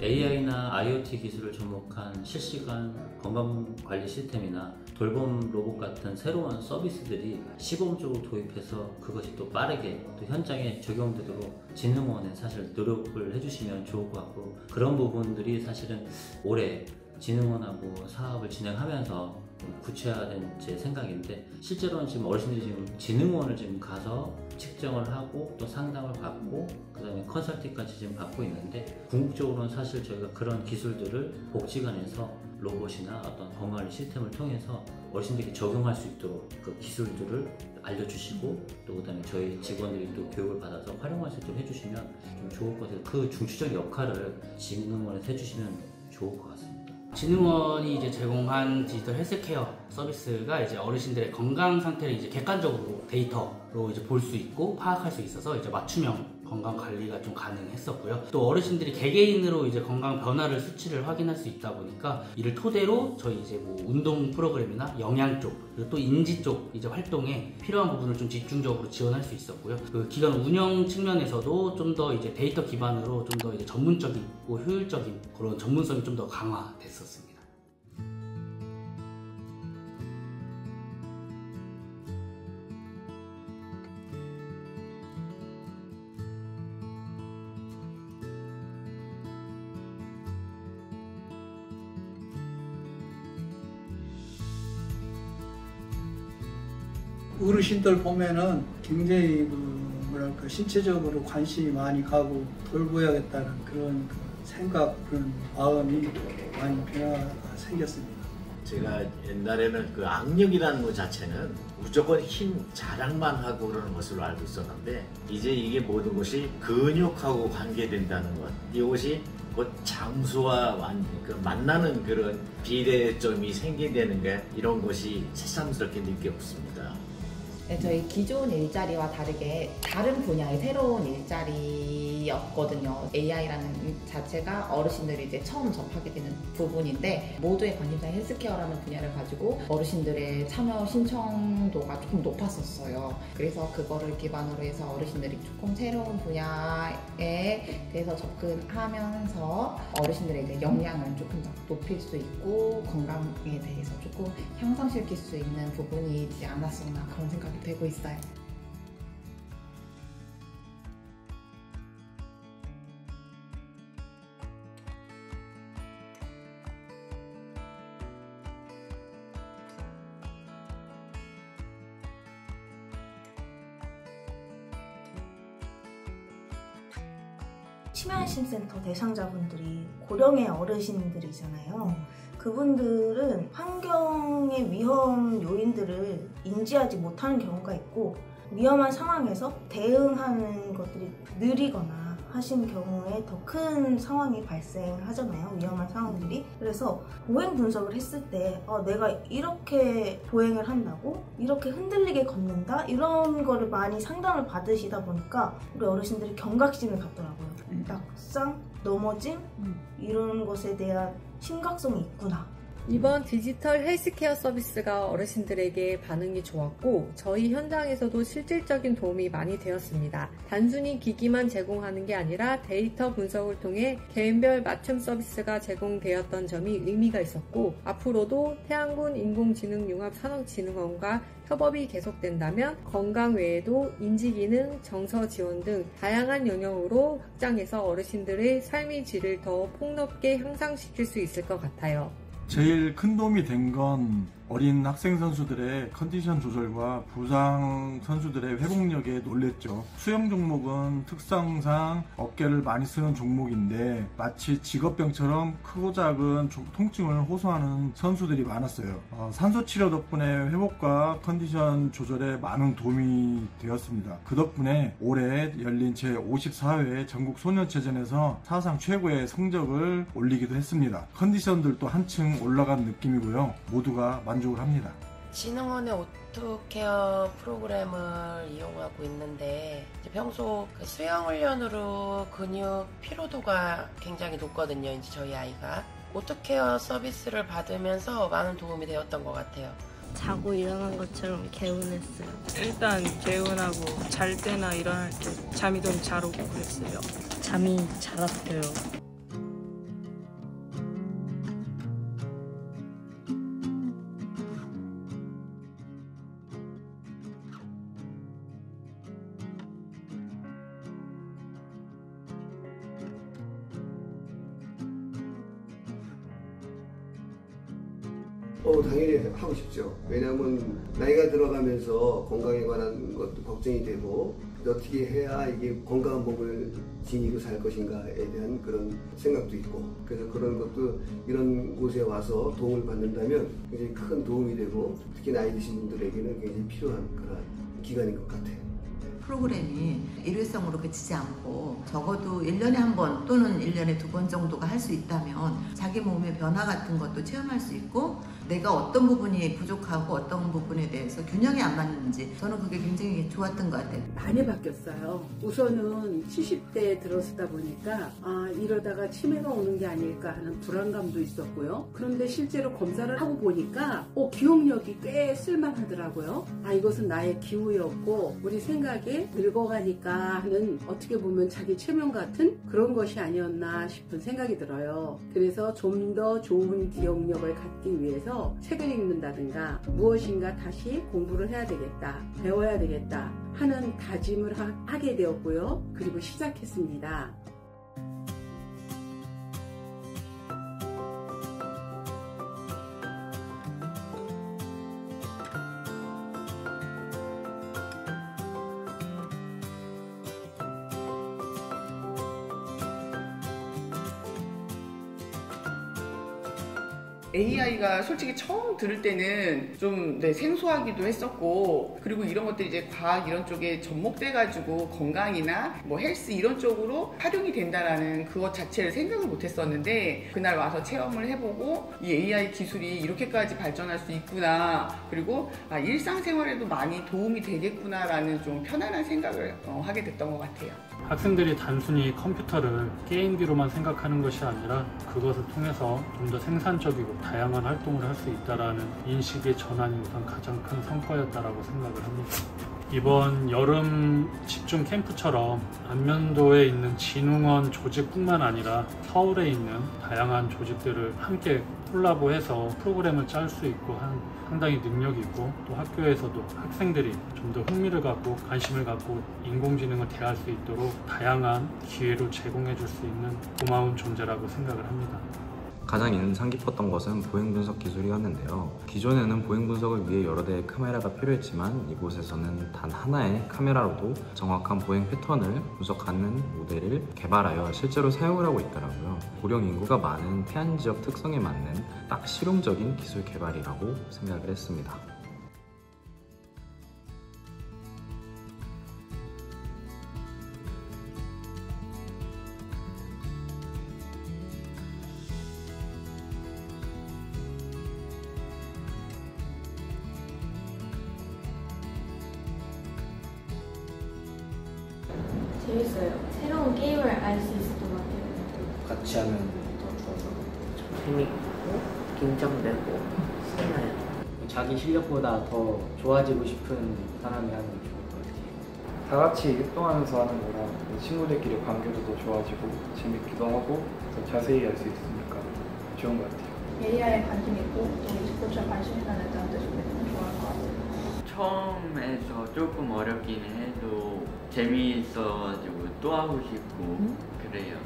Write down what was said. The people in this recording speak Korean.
AI나 IoT 기술을 접목한 실시간 건강관리 시스템이나 돌봄 로봇 같은 새로운 서비스들이 시범적으로 도입해서 그것이 또 빠르게 또 현장에 적용되도록 진흥원에 사실 노력을 해주시면 좋을 것 같고, 그런 부분들이 사실은 올해 진흥원하고 사업을 진행하면서 구체화된 제 생각인데, 실제로는 지금 어르신들이 지금 진흥원을 지금 가서 측정을 하고 또 상담을 받고 그 다음에 컨설팅까지 지금 받고 있는데, 궁극적으로는 사실 저희가 그런 기술들을 복지관에서 로봇이나 어떤 건강관리 시스템을 통해서 어르신들에게 적용할 수 있도록 그 기술들을 알려주시고, 또 그 다음에 저희 직원들이 또 교육을 받아서 활용할 수 있도록 해주시면 좀 좋을 것 같아요. 그 중추적 역할을 진흥원에서 해주시면 좋을 것 같습니다. 진흥원이 이제 제공한 디지털 헬스케어 서비스가 이제 어르신들의 건강 상태를 이제 객관적으로 데이터로 이제 볼 수 있고 파악할 수 있어서 이제 맞춤형 건강 관리가 좀 가능했었고요. 또 어르신들이 개개인으로 이제 건강 변화를 수치를 확인할 수 있다 보니까 이를 토대로 저희 이제 뭐 운동 프로그램이나 영양 쪽, 그리고 또 인지 쪽 이제 활동에 필요한 부분을 좀 집중적으로 지원할 수 있었고요. 그 기관 운영 측면에서도 좀 더 이제 데이터 기반으로 좀 더 이제 전문적이고 효율적인 그런 전문성이 좀 더 강화됐었습니다. 어르신들 보면은 굉장히 뭐랄까 신체적으로 관심이 많이 가고 돌보야겠다는 그런 생각, 그런 마음이 많이 변화가 생겼습니다. 제가 옛날에는 그 악력이라는 것 자체는 무조건 힘 자랑만 하고 그러는 것으로 알고 있었는데, 이제 이게 모든 것이 근육하고 관계된다는 것, 이것이 곧 장수와 만나는 그런 비례점이 생긴다는 게, 이런 것이 새삼스럽게 느껴봤습니다. 네, 저희 기존 일자리와 다르게 다른 분야의 새로운 일자리였거든요. AI라는 자체가 어르신들이 이제 처음 접하게 되는 부분인데, 모두의 관심사인 헬스케어라는 분야를 가지고 어르신들의 참여 신청도가 조금 높았었어요. 그래서 그거를 기반으로 해서 어르신들이 조금 새로운 분야에 대해서 접근하면서 어르신들의 이제 역량을 조금 더 높일 수 있고 건강에 대해서 조금 향상시킬 수 있는 부분이 있지 않았었나, 그런 생각이 되고 있어요. 치매안심센터 대상자분들이 고령의 어르신들이잖아요. 그분들은 환경의 위험 요인들을 인지하지 못하는 경우가 있고, 위험한 상황에서 대응하는 것들이 느리거나 하신 경우에 더 큰 상황이 발생하잖아요. 위험한 상황들이. 그래서 보행 분석을 했을 때 내가 이렇게 보행을 한다고? 이렇게 흔들리게 걷는다? 이런 거를 많이 상담을 받으시다 보니까 우리 어르신들이 경각심을 갖더라고요. 낙상, 넘어짐 이런 것에 대한 심각성이 있구나. 이번 디지털 헬스케어 서비스가 어르신들에게 반응이 좋았고, 저희 현장에서도 실질적인 도움이 많이 되었습니다. 단순히 기기만 제공하는 게 아니라 데이터 분석을 통해 개인별 맞춤 서비스가 제공되었던 점이 의미가 있었고, 앞으로도 태안군 인공지능융합산업진흥원과 협업이 계속된다면 건강 외에도 인지기능, 정서 지원 등 다양한 영역으로 확장해서 어르신들의 삶의 질을 더 폭넓게 향상시킬 수 있을 것 같아요. 제일 큰 도움이 된 건 어린 학생 선수들의 컨디션 조절과 부상 선수들의 회복력에 놀랬죠. 수영 종목은 특성상 어깨를 많이 쓰는 종목인데 마치 직업병처럼 크고 작은 통증을 호소하는 선수들이 많았어요. 산소치료 덕분에 회복과 컨디션 조절에 많은 도움이 되었습니다. 그 덕분에 올해 열린 제54회 전국 소년체전에서 사상 최고의 성적을 올리기도 했습니다. 컨디션들도 한층 올라간 느낌이고요. 모두가 만족을 합니다. 진흥원의 오토케어 프로그램을 이용하고 있는데, 평소 그 수영 훈련으로 근육 피로도가 굉장히 높거든요. 이제 저희 아이가 오토케어 서비스를 받으면서 많은 도움이 되었던 것 같아요. 자고 일어난 것처럼 개운했어요. 일단 개운하고 잘 때나 일어날 때 잠이 좀 잘 오고 그랬어요. 잠이 잘 왔어요. 당연히 하고 싶죠. 왜냐하면 나이가 들어가면서 건강에 관한 것도 걱정이 되고 어떻게 해야 이게 건강한 몸을 지니고 살 것인가에 대한 그런 생각도 있고, 그래서 그런 것도 이런 곳에 와서 도움을 받는다면 굉장히 큰 도움이 되고, 특히 나이 드신 분들에게는 굉장히 필요한 그런 기간인 것 같아요. 프로그램이 일회성으로 그치지 않고 적어도 1년에 한 번 또는 1년에 2번 정도가 할 수 있다면 자기 몸의 변화 같은 것도 체험할 수 있고, 내가 어떤 부분이 부족하고 어떤 부분에 대해서 균형이 안 맞는지 저는 그게 굉장히 좋았던 것 같아요. 많이 바뀌었어요. 우선은 70대에 들어서다 보니까 이러다가 치매가 오는 게 아닐까 하는 불안감도 있었고요. 그런데 실제로 검사를 하고 보니까 기억력이 꽤 쓸만하더라고요. 이것은 나의 기후였고 우리 생각에 늙어가니까 하는, 어떻게 보면 자기 최면 같은 그런 것이 아니었나 싶은 생각이 들어요. 그래서 좀 더 좋은 기억력을 갖기 위해서 책을 읽는다든가 무엇인가 다시 공부를 해야 되겠다, 배워야 되겠다 하는 다짐을 하게 되었고요. 그리고 시작했습니다. AI가 솔직히 처음 들을 때는 좀 생소하기도 했었고, 그리고 이런 것들이 이제 과학 이런 쪽에 접목돼가지고 건강이나 뭐 헬스 이런 쪽으로 활용이 된다라는 그것 자체를 생각을 못했었는데, 그날 와서 체험을 해보고 이 AI 기술이 이렇게까지 발전할 수 있구나, 그리고 일상생활에도 많이 도움이 되겠구나라는 좀 편안한 생각을 하게 됐던 것 같아요. 학생들이 단순히 컴퓨터를 게임기로만 생각하는 것이 아니라 그것을 통해서 좀 더 생산적이고 다양한 활동을 할 수 있다는 인식의 전환이 우선 가장 큰 성과였다고 생각을 합니다. 이번 여름 집중 캠프처럼 안면도에 있는 진흥원 조직뿐만 아니라 서울에 있는 다양한 조직들을 함께 콜라보해서 프로그램을 짤 수 있고 상당히 능력이 있고, 또 학교에서도 학생들이 좀 더 흥미를 갖고 관심을 갖고 인공지능을 대할 수 있도록 다양한 기회를 제공해 줄 수 있는 고마운 존재라고 생각을 합니다. 가장 인상 깊었던 것은 보행 분석 기술이었는데요. 기존에는 보행 분석을 위해 여러 대의 카메라가 필요했지만 이곳에서는 단 하나의 카메라로도 정확한 보행 패턴을 분석하는 모델을 개발하여 실제로 사용을 하고 있더라고요. 고령 인구가 많은 태안 지역 특성에 맞는 딱 실용적인 기술 개발이라고 생각을 했습니다. 재밌어요. 새로운 게임을 알 수 있었던 것 같아요. 같이 하면 더 좋아서 재밌고 긴장되고 신나요. 자기 실력보다 더 좋아지고 싶은 사람이 하면 좋을 것 같아요. 다 같이 활동하면서 하는 거라 친구들끼리 관계도 더 좋아지고 재밌기도 하고 더 자세히 알 수 있으니까 좋은 것 같아요. AI에 관심 있고 또 e스포츠에 관심 있다는 애들한테 소개되면 좋아할 것 같아요. 처음에서 조금 어렵긴 해도 재미있어가지고 또 하고 싶고 그래요.